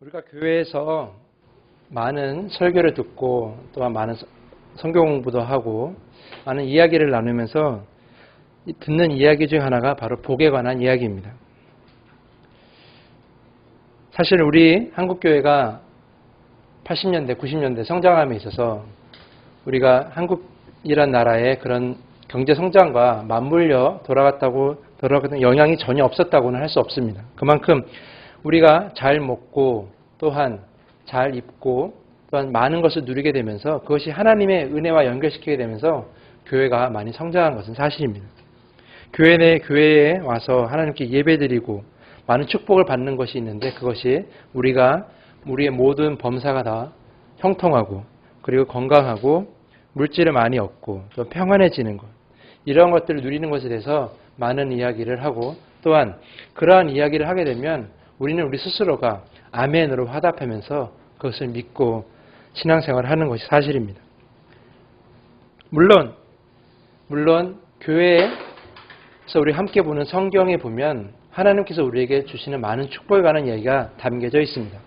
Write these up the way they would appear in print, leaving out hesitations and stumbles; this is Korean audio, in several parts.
우리가 교회에서 많은 설교를 듣고 또한 많은 성경 공부도 하고 많은 이야기를 나누면서 듣는 이야기 중 하나가 바로 복에 관한 이야기입니다. 사실 우리 한국교회가 80년대, 90년대 성장함에 있어서 우리가 한국이란 나라의 그런 경제 성장과 맞물려 돌아갔던 영향이 전혀 없었다고는 할 수 없습니다. 그만큼 우리가 잘 먹고 또한 잘 입고 또한 많은 것을 누리게 되면서 그것이 하나님의 은혜와 연결시키게 되면서 교회가 많이 성장한 것은 사실입니다. 교회 내 교회에 와서 하나님께 예배드리고 많은 축복을 받는 것이 있는데 그것이 우리의 모든 범사가 다 형통하고 그리고 건강하고 물질을 많이 얻고 또 평안해지는 것 이런 것들을 누리는 것에 대해서 많은 이야기를 하고 또한 그러한 이야기를 하게 되면 우리는 우리 스스로가 아멘으로 화답하면서 그것을 믿고 신앙생활을 하는 것이 사실입니다. 물론 교회에서 우리 함께 보는 성경에 보면 하나님께서 우리에게 주시는 많은 축복에 관한 이야기가 담겨져 있습니다.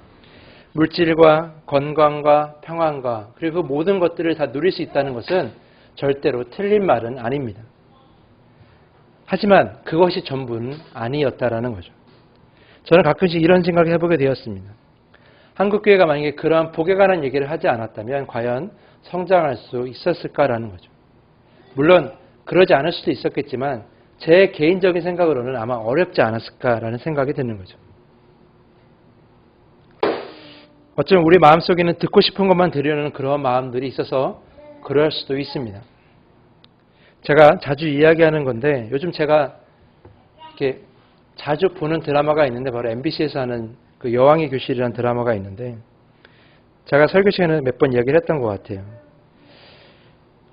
물질과 건강과 평안과 그리고 그 모든 것들을 다 누릴 수 있다는 것은 절대로 틀린 말은 아닙니다. 하지만 그것이 전부는 아니었다라는 거죠. 저는 가끔씩 이런 생각을 해보게 되었습니다. 한국교회가 만약에 그러한 복에 관한 얘기를 하지 않았다면 과연 성장할 수 있었을까라는 거죠. 물론 그러지 않을 수도 있었겠지만 제 개인적인 생각으로는 아마 어렵지 않았을까라는 생각이 드는 거죠. 어쩌면 우리 마음속에는 듣고 싶은 것만 들으려는 그런 마음들이 있어서 그럴 수도 있습니다. 제가 자주 이야기하는 건데 요즘 제가 이렇게 자주 보는 드라마가 있는데 바로 MBC에서 하는 그 여왕의 교실이라는 드라마가 있는데 제가 설교 시간에 몇 번 이야기를 했던 것 같아요.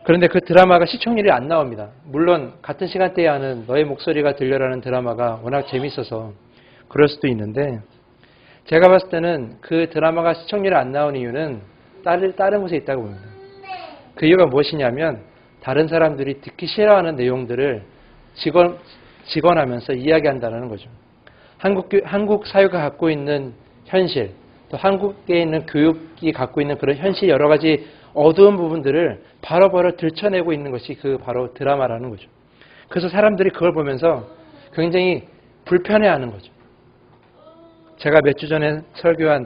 그런데 그 드라마가 시청률이 안 나옵니다. 물론 같은 시간대에 하는 너의 목소리가 들려라는 드라마가 워낙 재밌어서 그럴 수도 있는데 제가 봤을 때는 그 드라마가 시청률이 안 나온 이유는 다른 곳에 있다고 봅니다. 그 이유가 무엇이냐면 다른 사람들이 듣기 싫어하는 내용들을 직언하면서 이야기한다는 거죠. 한국 사회가 갖고 있는 현실, 또 한국에 있는 교육이 갖고 있는 그런 현실 여러 가지 어두운 부분들을 바로바로 들춰내고 있는 것이 그 바로 드라마라는 거죠. 그래서 사람들이 그걸 보면서 굉장히 불편해하는 거죠. 제가 몇 주 전에 설교한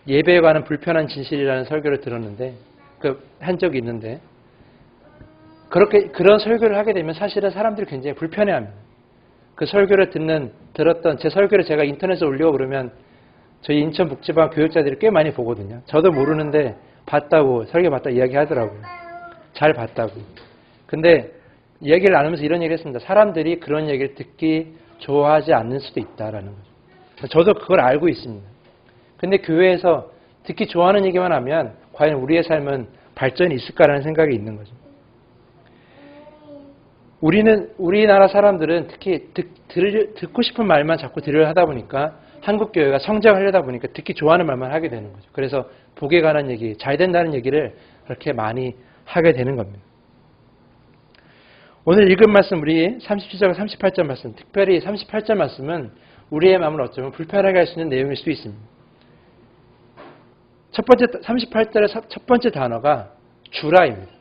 예배에 관한 불편한 진실이라는 설교를 들었는데 한 적이 있는데 그런 설교를 하게 되면 사실은 사람들이 굉장히 불편해합니다. 그 설교를 들었던 제 설교를 제가 인터넷에 올리고 그러면 저희 인천 북지방 교육자들이 꽤 많이 보거든요. 저도 모르는데 설교 봤다고 이야기하더라고요. 잘 봤다고. 근데 얘기를 나누면서 이런 얘기를 했습니다. 사람들이 그런 얘기를 듣기 좋아하지 않는 수도 있다라는 거죠. 저도 그걸 알고 있습니다. 근데 교회에서 듣기 좋아하는 얘기만 하면 과연 우리의 삶은 발전이 있을까라는 생각이 있는 거죠. 우리나라 사람들은 특히 듣고 싶은 말만 자꾸 들으려 하다 보니까 한국교회가 성장하려다 보니까 듣기 좋아하는 말만 하게 되는 거죠. 그래서 복에 관한 얘기, 잘 된다는 얘기를 그렇게 많이 하게 되는 겁니다. 오늘 읽은 말씀 우리 37절, 38절 말씀, 특별히 38절 말씀은 우리의 마음을 어쩌면 불편하게 할 수 있는 내용일 수도 있습니다. 38절의 첫 번째 단어가 주라입니다.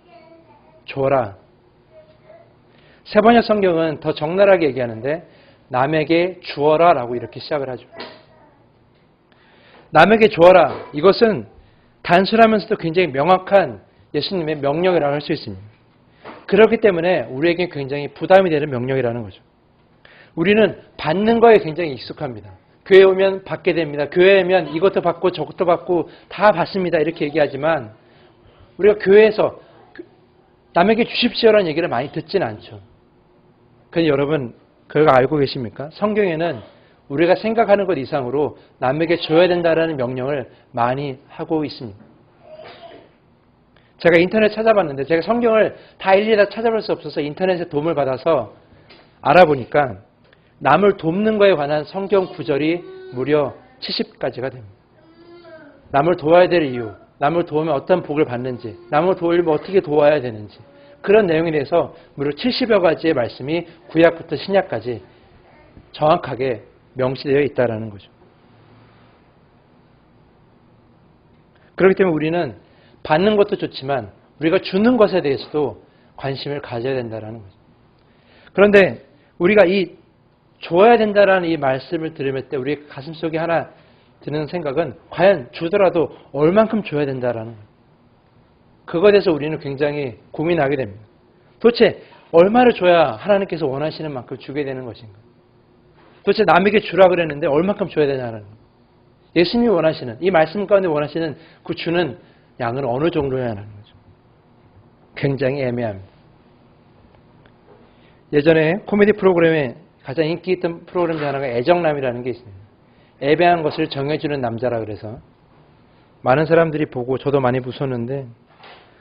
줘라. 세번역 성경은 더 적나라하게 얘기하는데 남에게 주어라 라고 이렇게 시작을 하죠. 남에게 주어라. 이것은 단순하면서도 굉장히 명확한 예수님의 명령이라고 할 수 있습니다. 그렇기 때문에 우리에게 굉장히 부담이 되는 명령이라는 거죠. 우리는 받는 거에 굉장히 익숙합니다. 교회 오면 받게 됩니다. 교회에 오면 이것도 받고 저것도 받고 다 받습니다. 이렇게 얘기하지만 우리가 교회에서 남에게 주십시오라는 얘기를 많이 듣지는 않죠. 그런데 여러분 그거 알고 계십니까? 성경에는 우리가 생각하는 것 이상으로 남에게 줘야 된다는 명령을 많이 하고 있습니다. 제가 인터넷 찾아봤는데 제가 성경을 다 일일이 다 찾아볼 수 없어서 인터넷에 도움을 받아서 알아보니까 남을 돕는 것에 관한 성경 구절이 무려 70가지가 됩니다. 남을 도와야 될 이유, 남을 도우면 어떤 복을 받는지, 남을 도우려면 어떻게 도와야 되는지 그런 내용에 대해서 무려 70여 가지의 말씀이 구약부터 신약까지 정확하게 명시되어 있다는 거죠. 그렇기 때문에 우리는 받는 것도 좋지만 우리가 주는 것에 대해서도 관심을 가져야 된다는 거죠. 그런데 우리가 이 줘야 된다라는 이 말씀을 들으면 때 우리 가슴속에 하나 드는 생각은 과연 주더라도 얼만큼 줘야 된다라는 거예요. 그거에 대해서 우리는 굉장히 고민하게 됩니다. 도대체 얼마를 줘야 하나님께서 원하시는 만큼 주게 되는 것인가? 도대체 남에게 주라 그랬는데 얼만큼 줘야 되냐는 거예요. 예수님이 원하시는, 이 말씀 가운데 원하시는 그 주는 양은 어느 정도냐는 거죠. 굉장히 애매합니다. 예전에 코미디 프로그램에 가장 인기 있던 프로그램 중 하나가 애정남이라는 게 있습니다. 애매한 것을 정해주는 남자라 그래서 많은 사람들이 보고 저도 많이 웃었는데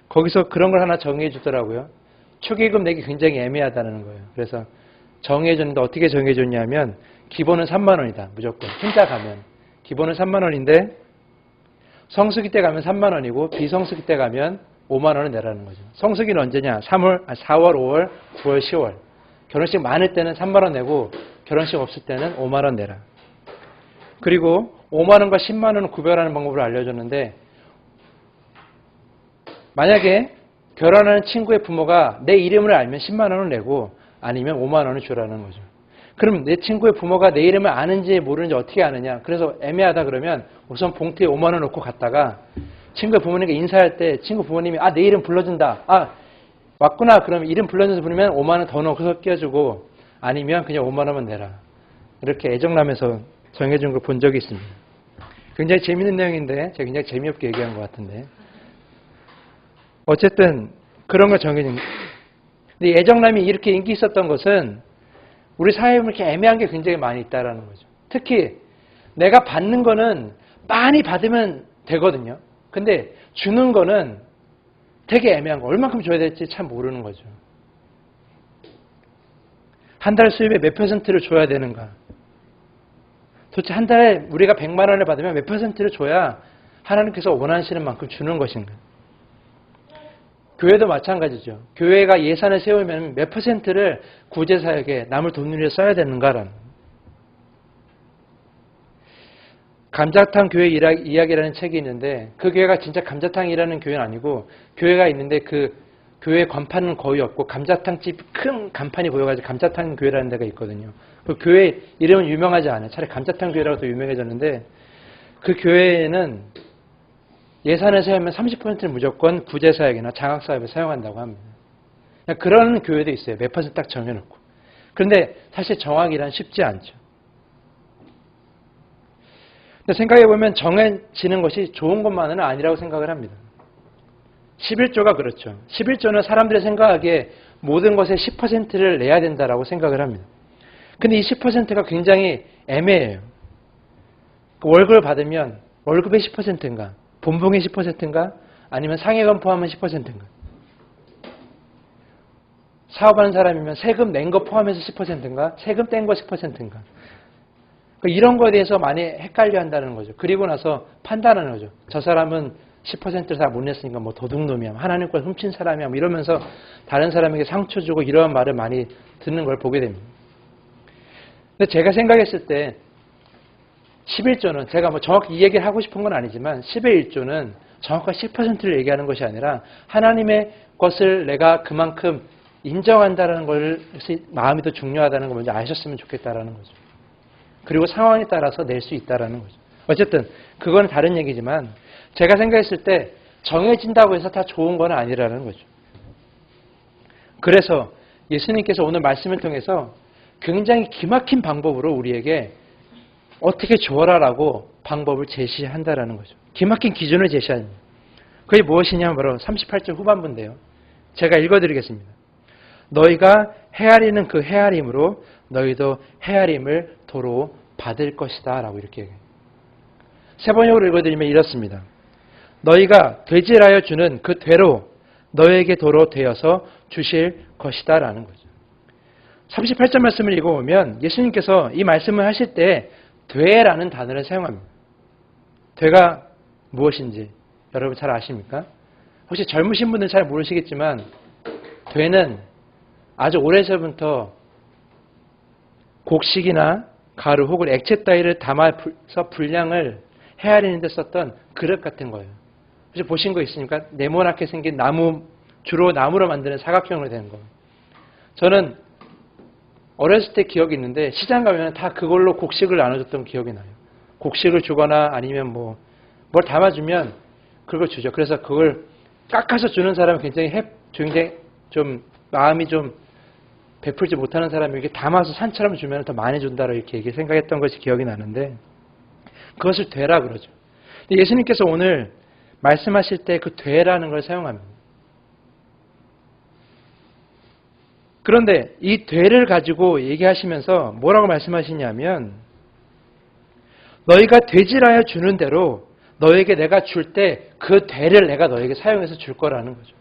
거기서 그런 걸 하나 정해주더라고요. 축의금 내기 굉장히 애매하다는 거예요. 그래서 정해줬는데 어떻게 정해줬냐면 기본은 3만 원이다. 무조건. 혼자 가면. 기본은 3만 원인데 성수기 때 가면 3만 원이고 비성수기 때 가면 5만 원을 내라는 거죠. 성수기는 언제냐? 4월, 5월, 9월, 10월. 결혼식 많을 때는 3만 원 내고 결혼식 없을 때는 5만 원 내라. 그리고 5만 원과 10만 원을 구별하는 방법을 알려줬는데 만약에 결혼하는 친구의 부모가 내 이름을 알면 10만 원을 내고 아니면 5만 원을 주라는 거죠. 그럼 내 친구의 부모가 내 이름을 아는지 모르는지 어떻게 아느냐. 그래서 애매하다 그러면 우선 봉투에 5만 원 넣고 갔다가 친구의 부모님께 인사할 때 친구 부모님이 내 이름 불러준다. 왔구나. 그러면 이름 불러줘서 부르면 5만 원 더 넣어서 끼워주고 아니면 그냥 5만 원만 내라. 이렇게 애정남에서 정해준 걸 본 적이 있습니다. 굉장히 재밌는 내용인데 제가 굉장히 재미없게 얘기한 것 같은데 어쨌든 그런 걸 정해준 거예요. 근데 애정남이 이렇게 인기 있었던 것은 우리 사회에 이렇게 애매한 게 굉장히 많이 있다는 거죠. 특히 내가 받는 거는 많이 받으면 되거든요. 근데 주는 거는 되게 애매한 거. 얼만큼 줘야 될지 참 모르는 거죠. 한 달 수입의 몇 %를 줘야 되는가. 도대체 한 달에 우리가 100만 원을 받으면 몇 %를 줘야 하나님께서 원하시는 만큼 주는 것인가. 교회도 마찬가지죠. 교회가 예산을 세우면 몇 %를 구제사역에 남을 돈을 위해 써야 되는가라는. 감자탕 교회 이야기라는 책이 있는데 그 교회가 진짜 감자탕이라는 교회는 아니고 교회가 있는데 그 교회 간판은 거의 없고 감자탕집 큰 간판이 보여가지고 감자탕 교회라는 데가 있거든요. 그 교회 이름은 유명하지 않아요. 차라리 감자탕 교회라고 더 유명해졌는데 그 교회에는 예산을 세우면 30%를 무조건 구제사역이나 장학사업에 사용한다고 합니다. 그런 교회도 있어요. 몇 % 딱 정해놓고. 그런데 사실 정하기란 쉽지 않죠. 근데 생각해보면 정해지는 것이 좋은 것만은 아니라고 생각을 합니다. 11조가 그렇죠. 11조는 사람들이 생각하기에 모든 것의 10%를 내야 된다라고 생각을 합니다. 근데 이 10%가 굉장히 애매해요. 월급을 받으면 월급의 10%인가? 본봉의 10%인가? 아니면 상여금 포함한 10%인가? 사업하는 사람이면 세금 낸 거 포함해서 10%인가? 세금 뗀 거 10%인가? 이런 거에 대해서 많이 헷갈려 한다는 거죠. 그리고 나서 판단하는 거죠. 저 사람은 10%를 다 못 냈으니까 뭐 도둑놈이야. 하나님 걸 훔친 사람이야. 뭐 이러면서 다른 사람에게 상처 주고 이러한 말을 많이 듣는 걸 보게 됩니다. 근데 제가 생각했을 때 11조는 제가 뭐 정확히 이 얘기를 하고 싶은 건 아니지만 10의 1조는 정확한 10%를 얘기하는 것이 아니라 하나님의 것을 내가 그만큼 인정한다는 것이 마음이 더 중요하다는 걸 먼저 아셨으면 좋겠다라는 거죠. 그리고 상황에 따라서 낼 수 있다라는 거죠. 어쨌든 그건 다른 얘기지만 제가 생각했을 때 정해진다고 해서 다 좋은 건 아니라는 거죠. 그래서 예수님께서 오늘 말씀을 통해서 굉장히 기막힌 방법으로 우리에게 어떻게 줘라라고 방법을 제시한다라는 거죠. 기막힌 기준을 제시합니다. 그게 무엇이냐면 바로 38절 후반부인데요. 제가 읽어드리겠습니다. 너희가 헤아리는 그 헤아림으로 너희도 헤아림을 도로 받을 것이다 라고 이렇게 얘기해요. 세 번역으로 읽어드리면 이렇습니다. 너희가 되질하여 주는 그 되로 너희에게 도로 되어서 주실 것이다 라는 거죠. 38절 말씀을 읽어보면 예수님께서 이 말씀을 하실 때 되라는 단어를 사용합니다. 되가 무엇인지 여러분 잘 아십니까? 혹시 젊으신 분들은 잘 모르시겠지만 되는 아주 오래전부터 곡식이나 가루 혹은 액체 따위를 담아서 분량을 헤아리는 데 썼던 그릇 같은 거예요. 혹시 보신 거 있습니까? 네모나게 생긴 나무, 주로 나무로 만드는 사각형으로 된 거. 저는 어렸을 때 기억이 있는데 시장 가면 다 그걸로 곡식을 나눠줬던 기억이 나요. 곡식을 주거나 아니면 뭘 담아주면 그걸 주죠. 그래서 그걸 깎아서 주는 사람은 굉장히 좀 마음이 좀 베풀지 못하는 사람에게 담아서 산처럼 주면 더 많이 준다고 이렇게 생각했던 것이 기억이 나는데 그것을 되라 그러죠. 예수님께서 오늘 말씀하실 때 그 되라는 걸 사용합니다. 그런데 이 되를 가지고 얘기하시면서 뭐라고 말씀하시냐면 너희가 되질하여 주는 대로 너에게 내가 줄 때 그 되를 내가 너에게 사용해서 줄 거라는 거죠.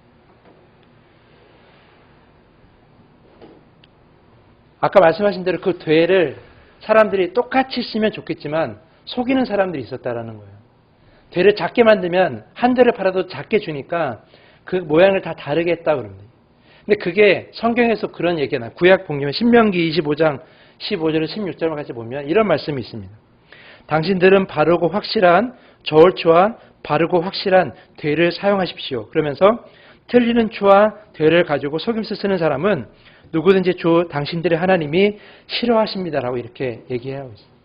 아까 말씀하신 대로 그 되를 사람들이 똑같이 쓰면 좋겠지만 속이는 사람들이 있었다라는 거예요. 되를 작게 만들면 한 대를 팔아도 작게 주니까 그 모양을 다 다르게 했다 그럽니다. 근데 그게 성경에서 그런 얘기가 나요. 구약 복음에 신명기 25장 15절에서 16절을 같이 보면 이런 말씀이 있습니다. 당신들은 바르고 확실한 저울추와 바르고 확실한 되를 사용하십시오. 그러면서 틀리는 추와 되를 가지고 속임수 쓰는 사람은 누구든지 주 당신들의 하나님이 싫어하십니다라고 이렇게 얘기하고 있어요.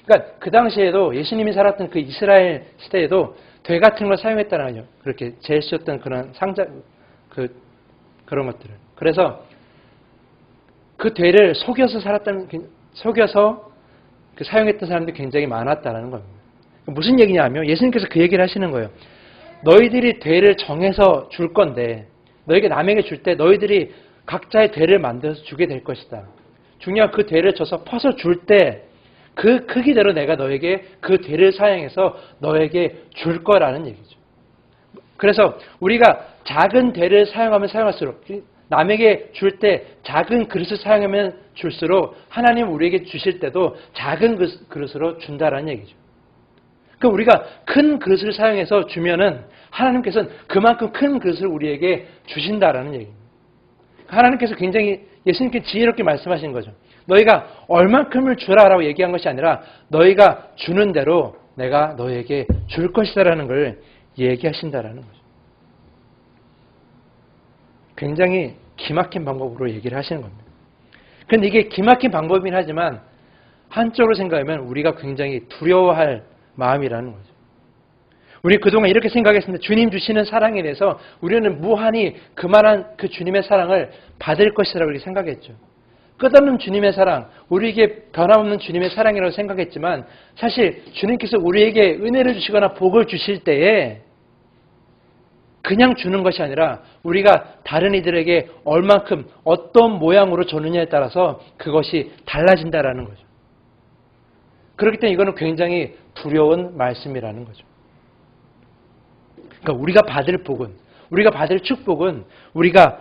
그러니까 그 당시에도 예수님이 살았던 그 이스라엘 시대에도 되 같은 걸 사용했다는 거죠. 그렇게 제일 쓰였던 그런 상자, 그런 것들을. 그래서 그 되를 속여서 사용했던 사람들이 굉장히 많았다는 겁니다. 무슨 얘기냐면 예수님께서 그 얘기를 하시는 거예요. 너희들이 되를 정해서 줄 건데 너에게 남에게 줄 때 너희들이 각자의 되를 만들어서 주게 될 것이다. 중요한 그 되를 줘서 퍼서 줄 때 그 크기대로 내가 너에게 그 되를 사용해서 너에게 줄 거라는 얘기죠. 그래서 우리가 작은 되를 사용하면 사용할수록 남에게 줄 때 작은 그릇을 사용하면 줄수록 하나님 우리에게 주실 때도 작은 그릇으로 준다라는 얘기죠. 그러니까 우리가 큰 그릇을 사용해서 주면은 하나님께서는 그만큼 큰 그릇을 우리에게 주신다라는 얘기입니다. 하나님께서 굉장히 예수님께 지혜롭게 말씀하신 거죠. 너희가 얼만큼을 주라라고 얘기한 것이 아니라 너희가 주는 대로 내가 너에게 줄 것이다라는 걸 얘기하신다라는 거죠. 굉장히 기막힌 방법으로 얘기를 하시는 겁니다. 그런데 이게 기막힌 방법이긴 하지만 한쪽으로 생각하면 우리가 굉장히 두려워할 마음이라는 거죠. 우리 그동안 이렇게 생각했습니다. 주님 주시는 사랑에 대해서 우리는 무한히 그만한 그 주님의 사랑을 받을 것이라고 이렇게 생각했죠. 끝없는 주님의 사랑, 우리에게 변함없는 주님의 사랑이라고 생각했지만 사실 주님께서 우리에게 은혜를 주시거나 복을 주실 때에 그냥 주는 것이 아니라 우리가 다른 이들에게 얼만큼 어떤 모양으로 주느냐에 따라서 그것이 달라진다라는 거죠. 그렇기 때문에 이거는 굉장히 두려운 말씀이라는 거죠. 그러니까 우리가 받을 복은, 우리가 받을 축복은 우리가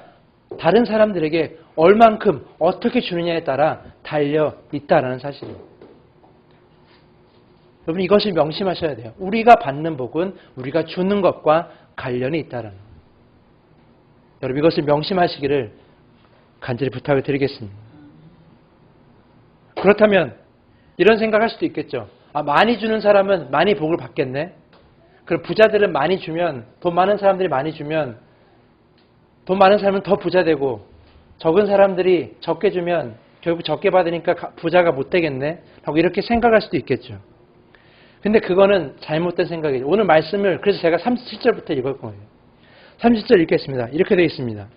다른 사람들에게 얼만큼 어떻게 주느냐에 따라 달려 있다라는 사실입니다. 여러분 이것을 명심하셔야 돼요. 우리가 받는 복은 우리가 주는 것과 관련이 있다라는 거예요. 여러분 이것을 명심하시기를 간절히 부탁을 드리겠습니다. 그렇다면 이런 생각할 수도 있겠죠. 많이 주는 사람은 많이 복을 받겠네. 그럼 부자들은 많이 주면, 돈 많은 사람들이 많이 주면 돈 많은 사람은 더 부자 되고 적은 사람들이 적게 주면 결국 적게 받으니까 부자가 못 되겠네 하고 이렇게 생각할 수도 있겠죠. 근데 그거는 잘못된 생각이에요. 오늘 말씀을 그래서 제가 37절부터 읽을 거예요. 37절 읽겠습니다. 이렇게 되어 있습니다.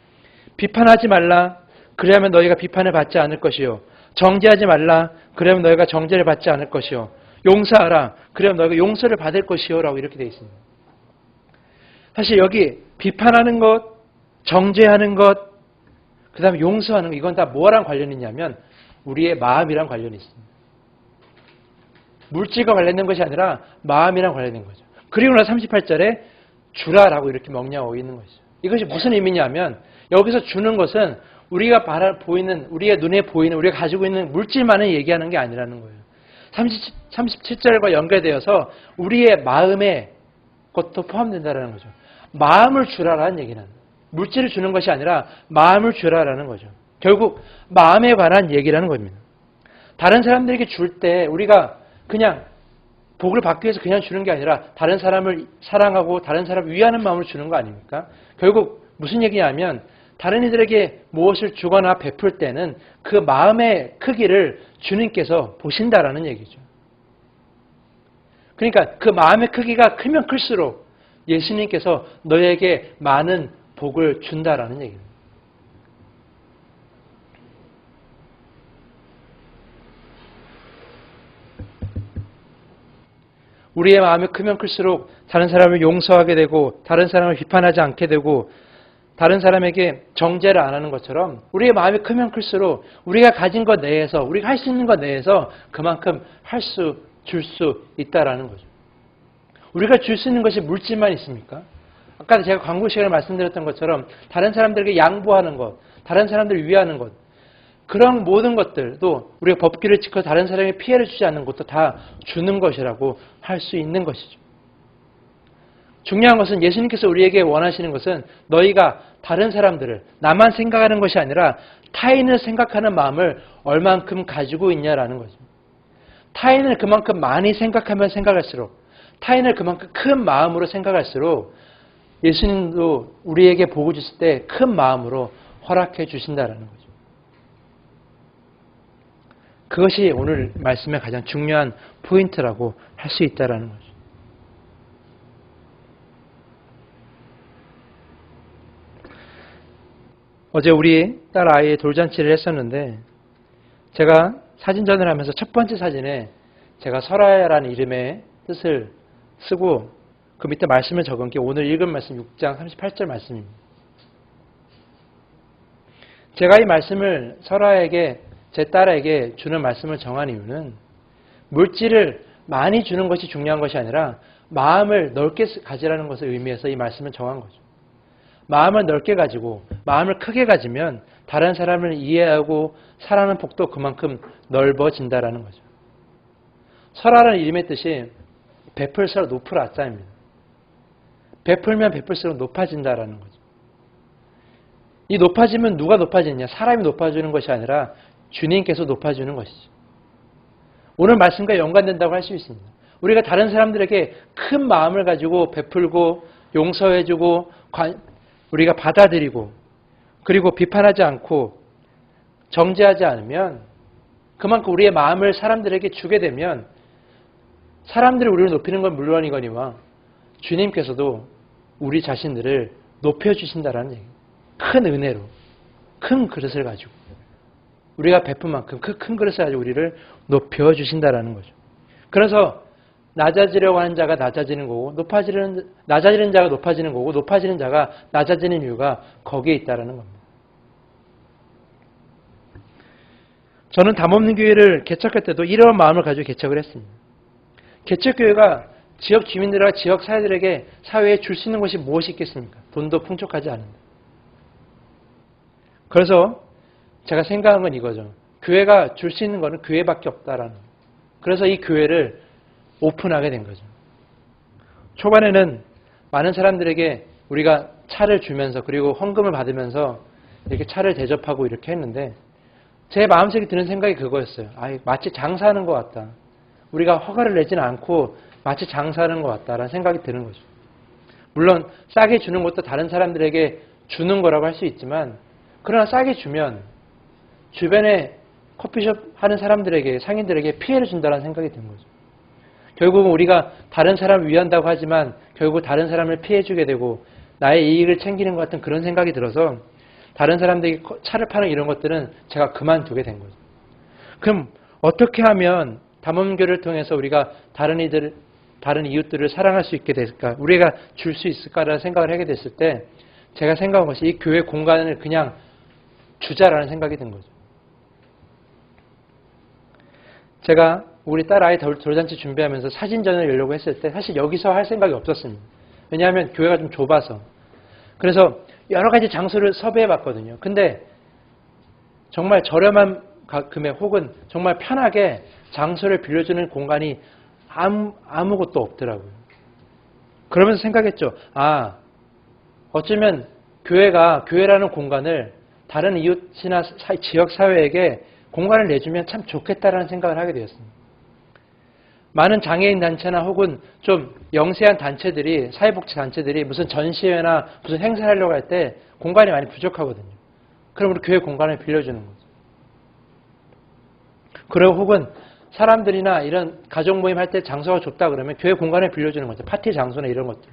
비판하지 말라. 그래야면 너희가 비판을 받지 않을 것이요. 정죄하지 말라. 그러면 너희가 정죄를 받지 않을 것이요. 용서하라. 그러면 너희가 용서를 받을 것이요. 라고 이렇게 되어 있습니다. 사실 여기 비판하는 것, 정죄하는 것, 그 다음에 용서하는 것, 이건 다 뭐랑 관련이 있냐면 우리의 마음이랑 관련이 있습니다. 물질과 관련된 것이 아니라 마음이랑 관련된 거죠. 그리고 나서 38절에 주라라고 이렇게 명령하고 있는 것이죠. 이것이 무슨 의미냐면 여기서 주는 것은 우리가 보이는, 우리의 눈에 보이는, 우리가 가지고 있는 물질만을 얘기하는 게 아니라는 거예요. 37절과 연결되어서 우리의 마음의 것도 포함된다는 거죠. 마음을 주라라는 얘기는 물질을 주는 것이 아니라 마음을 주라라는 거죠. 결국 마음에 관한 얘기라는 겁니다. 다른 사람들에게 줄 때 우리가 그냥 복을 받기 위해서 그냥 주는 게 아니라 다른 사람을 사랑하고 다른 사람을 위하는 마음으로 주는 거 아닙니까? 결국 무슨 얘기냐면 다른 이들에게 무엇을 주거나 베풀 때는 그 마음의 크기를 주님께서 보신다라는 얘기죠. 그러니까 그 마음의 크기가 크면 클수록 예수님께서 너에게 많은 복을 준다라는 얘기입니다. 우리의 마음이 크면 클수록 다른 사람을 용서하게 되고 다른 사람을 비판하지 않게 되고 다른 사람에게 정죄를 안 하는 것처럼 우리의 마음이 크면 클수록 우리가 가진 것 내에서 우리가 할 수 있는 것 내에서 그만큼 줄 수 있다라는 거죠. 우리가 줄 수 있는 것이 물질만 있습니까? 아까 제가 광고 시간에 말씀드렸던 것처럼 다른 사람들에게 양보하는 것, 다른 사람들을 위하는 것, 그런 모든 것들도 우리가 법규를 지켜 다른 사람에게 피해를 주지 않는 것도 다 주는 것이라고 할 수 있는 것이죠. 중요한 것은 예수님께서 우리에게 원하시는 것은 너희가 다른 사람들을 나만 생각하는 것이 아니라 타인을 생각하는 마음을 얼만큼 가지고 있냐라는 거죠. 타인을 그만큼 많이 생각하면 생각할수록 타인을 그만큼 큰 마음으로 생각할수록 예수님도 우리에게 복을 주실 때 큰 마음으로 허락해 주신다라는 거죠. 그것이 오늘 말씀의 가장 중요한 포인트라고 할 수 있다라는 거죠. 어제 우리 딸 아이의 돌잔치를 했었는데 제가 사진전을 하면서 첫 번째 사진에 제가 설아야라는 이름의 뜻을 쓰고 그 밑에 말씀을 적은 게 오늘 읽은 말씀 6장 38절 말씀입니다. 제가 이 말씀을 설아에게 제 딸에게 주는 말씀을 정한 이유는 물질을 많이 주는 것이 중요한 것이 아니라 마음을 넓게 가지라는 것을 의미해서 이 말씀을 정한 거죠. 마음을 넓게 가지고 마음을 크게 가지면 다른 사람을 이해하고 사랑하는 폭도 그만큼 넓어진다라는 거죠. 설아라는 이름의 뜻이 베풀수록 높을 아자입니다. 베풀면 베풀수록 높아진다라는 거죠. 이 높아지면 누가 높아지느냐? 사람이 높아지는 것이 아니라 주님께서 높아지는 것이죠. 오늘 말씀과 연관된다고 할 수 있습니다. 우리가 다른 사람들에게 큰 마음을 가지고 베풀고 용서해주고 우리가 받아들이고 그리고 비판하지 않고 정죄하지 않으면 그만큼 우리의 마음을 사람들에게 주게 되면 사람들이 우리를 높이는 건 물론이거니와 주님께서도 우리 자신들을 높여주신다라는 얘기예요. 큰 은혜로 큰 그릇을 가지고 우리가 베푼 만큼 그 큰 그릇을 가지고 우리를 높여주신다라는 거죠. 그래서 낮아지려고 하는 자가 낮아지는 거고 낮아지는 자가 높아지는 거고 높아지는 자가 낮아지는 이유가 거기에 있다라는 겁니다. 저는 담없는 교회를 개척할 때도 이런 마음을 가지고 개척을 했습니다. 개척교회가 지역 주민들과 지역 사회에 줄 수 있는 것이 무엇이 있겠습니까? 돈도 풍족하지 않은데. 그래서 제가 생각한 건 이거죠. 교회가 줄 수 있는 것은 교회밖에 없다라는 거예요. 그래서 이 교회를 오픈하게 된 거죠. 초반에는 많은 사람들에게 우리가 차를 주면서 그리고 헌금을 받으면서 이렇게 차를 대접하고 이렇게 했는데 제 마음속에 드는 생각이 그거였어요. 마치 장사하는 것 같다. 우리가 허가를 내지는 않고 마치 장사하는 것 같다라는 생각이 드는 거죠. 물론 싸게 주는 것도 다른 사람들에게 주는 거라고 할 수 있지만 그러나 싸게 주면 주변에 커피숍 하는 사람들에게 상인들에게 피해를 준다는 생각이 든 거죠. 결국은 우리가 다른 사람을 위한다고 하지만 결국 다른 사람을 피해주게 되고 나의 이익을 챙기는 것 같은 그런 생각이 들어서 다른 사람들에게 차를 파는 이런 것들은 제가 그만두게 된 거죠. 그럼 어떻게 하면 담원교를 통해서 우리가 다른 이웃들을 사랑할 수 있게 될까? 우리가 줄 수 있을까라는 생각을 하게 됐을 때 제가 생각한 것이 이 교회 공간을 그냥 주자라는 생각이 든 거죠. 제가 우리 딸 아이 돌잔치 준비하면서 사진전을 열려고 했을 때 사실 여기서 할 생각이 없었습니다. 왜냐하면 교회가 좀 좁아서. 그래서 여러 가지 장소를 섭외해 봤거든요. 근데 정말 저렴한 금액 혹은 정말 편하게 장소를 빌려주는 공간이 아무것도 없더라고요. 그러면서 생각했죠. 어쩌면 교회라는 공간을 다른 이웃이나 지역 사회에게 공간을 내주면 참 좋겠다라는 생각을 하게 되었습니다. 많은 장애인 단체나 혹은 좀 영세한 단체들이, 사회복지 단체들이 무슨 전시회나 무슨 행사를 하려고 할 때 공간이 많이 부족하거든요. 그럼 우리 교회 공간을 빌려주는 거죠. 그리고 혹은 사람들이나 이런 가족 모임 할 때 장소가 좁다 그러면 교회 공간을 빌려주는 거죠. 파티 장소나 이런 것들.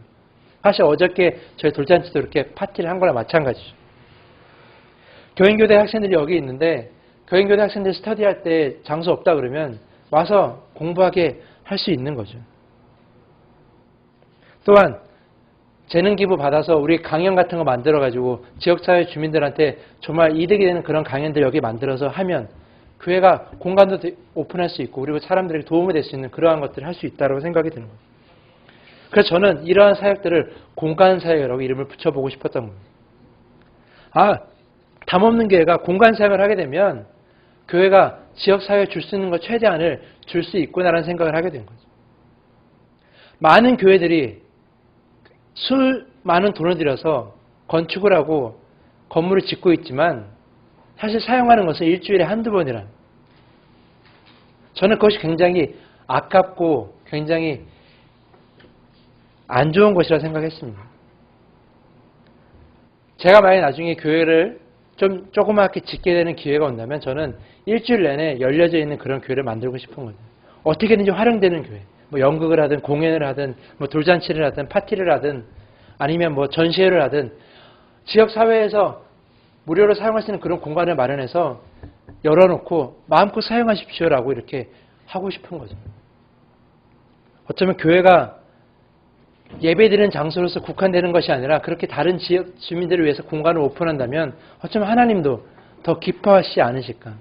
사실 어저께 저희 돌잔치도 이렇게 파티를 한 거나 마찬가지죠. 교인교대 학생들이 여기 있는데 교인교대 학생들이 스터디할 때 장소 없다 그러면 와서 공부하게 할 수 있는 거죠. 또한 재능 기부 받아서 우리 강연 같은 거 만들어가지고 지역사회 주민들한테 정말 이득이 되는 그런 강연들 여기 만들어서 하면 교회가 공간도 오픈할 수 있고 그리고 사람들에게 도움이 될 수 있는 그러한 것들을 할 수 있다고 생각이 드는 거예요. 그래서 저는 이러한 사역들을 공간사역이라고 이름을 붙여보고 싶었던 겁니다. 담없는 교회가 공간사역을 하게 되면 교회가 지역사회에 줄 수 있는 것 최대한을 줄 수 있구나라는 생각을 하게 된 거죠. 많은 교회들이 많은 돈을 들여서 건축을 하고 건물을 짓고 있지만 사실 사용하는 것은 일주일에 한두 번이라는. 저는 그것이 굉장히 아깝고 굉장히 안 좋은 것이라 생각했습니다. 제가 만약에 나중에 교회를 좀 조그맣게 짓게 되는 기회가 온다면 저는 일주일 내내 열려져 있는 그런 교회를 만들고 싶은 거죠. 어떻게든지 활용되는 교회. 뭐 연극을 하든 공연을 하든 뭐 돌잔치를 하든 파티를 하든 아니면 뭐 전시회를 하든 지역사회에서 무료로 사용할 수 있는 그런 공간을 마련해서 열어놓고 마음껏 사용하십시오라고 이렇게 하고 싶은 거죠. 어쩌면 교회가 예배드리는 장소로서 국한되는 것이 아니라 그렇게 다른 지역 주민들을 위해서 공간을 오픈한다면 어쩌면 하나님도 더 기뻐하시지 않으실까.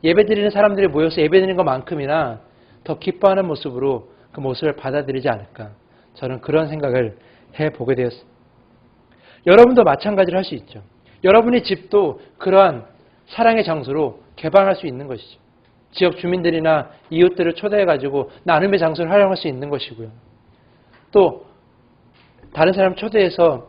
예배드리는 사람들이 모여서 예배드리는 것만큼이나 더 기뻐하는 모습으로 그 모습을 받아들이지 않을까. 저는 그런 생각을 해보게 되었습니다. 여러분도 마찬가지로 할 수 있죠. 여러분의 집도 그러한 사랑의 장소로 개방할 수 있는 것이죠. 지역 주민들이나 이웃들을 초대해가지고 나눔의 장소를 활용할 수 있는 것이고요. 또 다른 사람 초대해서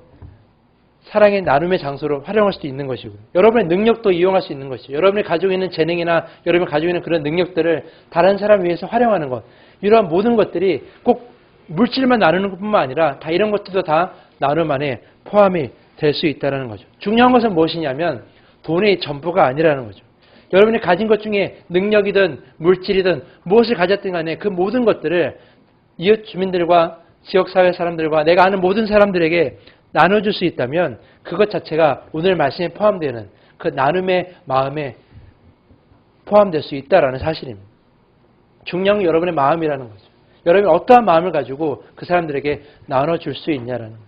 사랑의 나눔의 장소로 활용할 수도 있는 것이고요. 여러분의 능력도 이용할 수 있는 것이죠. 여러분이 가지고 있는 재능이나 여러분이 가지고 있는 그런 능력들을 다른 사람 위해서 활용하는 것. 이러한 모든 것들이 꼭 물질만 나누는 것뿐만 아니라 다 이런 것들도 다 나눔 안에 포함이 될 수 있다는 거죠. 중요한 것은 무엇이냐면 돈이 전부가 아니라는 거죠. 여러분이 가진 것 중에 능력이든 물질이든 무엇을 가졌든 간에 그 모든 것들을 이웃 주민들과 지역사회 사람들과 내가 아는 모든 사람들에게 나눠줄 수 있다면 그것 자체가 오늘 말씀에 포함되는 그 나눔의 마음에 포함될 수 있다는 사실입니다. 중요한 건 여러분의 마음이라는 거죠. 여러분이 어떠한 마음을 가지고 그 사람들에게 나눠줄 수 있냐라는 거죠.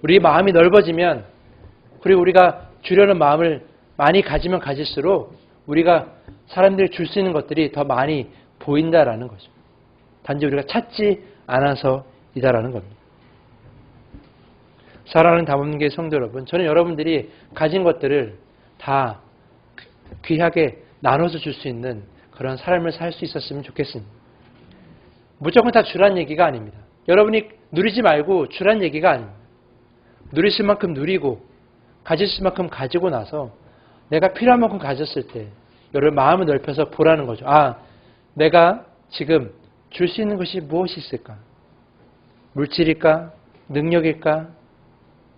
우리 마음이 넓어지면 그리고 우리가 주려는 마음을 많이 가지면 가질수록 우리가 사람들이 줄 수 있는 것들이 더 많이 보인다라는 거죠. 단지 우리가 찾지 않아서이다라는 겁니다. 사랑하는 담없는 교회 성도 여러분, 저는 여러분들이 가진 것들을 다 귀하게 나눠서 줄 수 있는 그런 삶을 살 수 있었으면 좋겠습니다. 무조건 다 주란 얘기가 아닙니다. 여러분이 누리지 말고 주란 얘기가 아닙니다. 누리실 만큼 누리고 가질 만큼 가지고 나서 내가 필요한 만큼 가졌을 때 여러분 마음을 넓혀서 보라는 거죠. 내가 지금 줄 수 있는 것이 무엇이 있을까? 물질일까? 능력일까?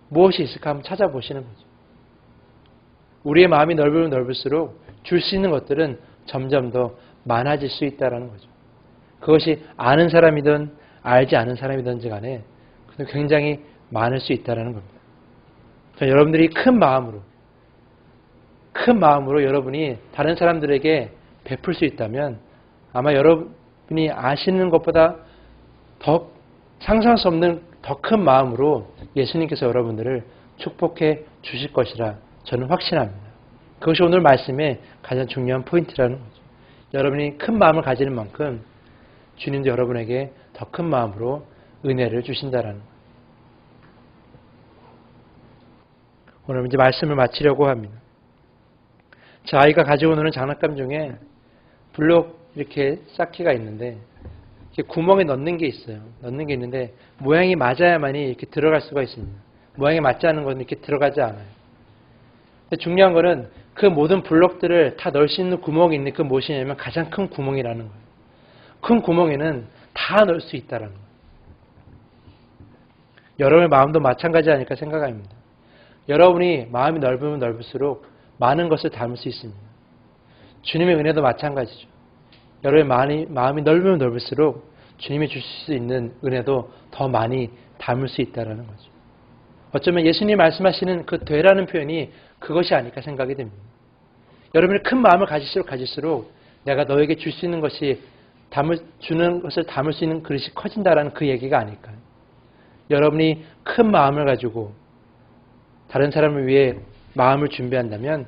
무엇이 있을까? 한번 찾아보시는 거죠. 우리의 마음이 넓으면 넓을수록 줄 수 있는 것들은 점점 더 많아질 수 있다는 거죠. 그것이 아는 사람이든 알지 않은 사람이든지 간에 굉장히 많을 수 있다는 겁니다. 여러분들이 큰 마음으로 여러분이 다른 사람들에게 베풀 수 있다면 아마 여러분이 아시는 것보다 더 상상할 수 없는 더 큰 마음으로 예수님께서 여러분들을 축복해 주실 것이라 저는 확신합니다. 그것이 오늘 말씀의 가장 중요한 포인트라는 거죠. 여러분이 큰 마음을 가지는 만큼 주님도 여러분에게 더 큰 마음으로 은혜를 주신다라는 거예요. 오늘 이제 말씀을 마치려고 합니다. 저 아이가 가지고 노는 장난감 중에 블록 이렇게 쌓기가 있는데 이렇게 구멍에 넣는 게 있어요. 넣는 게 있는데 모양이 맞아야만이 이렇게 들어갈 수가 있습니다. 모양이 맞지 않은 건 이렇게 들어가지 않아요. 중요한 거는 그 모든 블록들을 다 넣을 수 있는 구멍이 있는 그 무엇이냐면 가장 큰 구멍이라는 거예요. 큰 구멍에는 다 넣을 수 있다는 거예요. 여러분의 마음도 마찬가지 아닐까 생각합니다. 여러분이 마음이 넓으면 넓을수록 많은 것을 담을 수 있습니다. 주님의 은혜도 마찬가지죠. 여러분의 마음이 넓으면 넓을수록 주님이 주실 수 있는 은혜도 더 많이 담을 수 있다는 거죠. 어쩌면 예수님이 말씀하시는 그 되라는 표현이 그것이 아닐까 생각이 됩니다. 여러분이 큰 마음을 가질수록 내가 너에게 줄 수 있는 것이 주는 것을 담을 수 있는 그릇이 커진다라는 그 얘기가 아닐까요? 여러분이 큰 마음을 가지고 다른 사람을 위해 마음을 준비한다면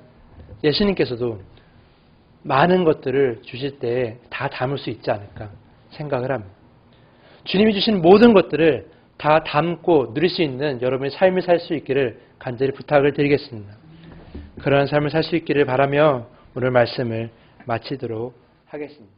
예수님께서도 많은 것들을 주실 때 다 담을 수 있지 않을까 생각을 합니다. 주님이 주신 모든 것들을 다 담고 누릴 수 있는 여러분의 삶을 살 수 있기를 간절히 부탁을 드리겠습니다. 그러한 삶을 살 수 있기를 바라며 오늘 말씀을 마치도록 하겠습니다.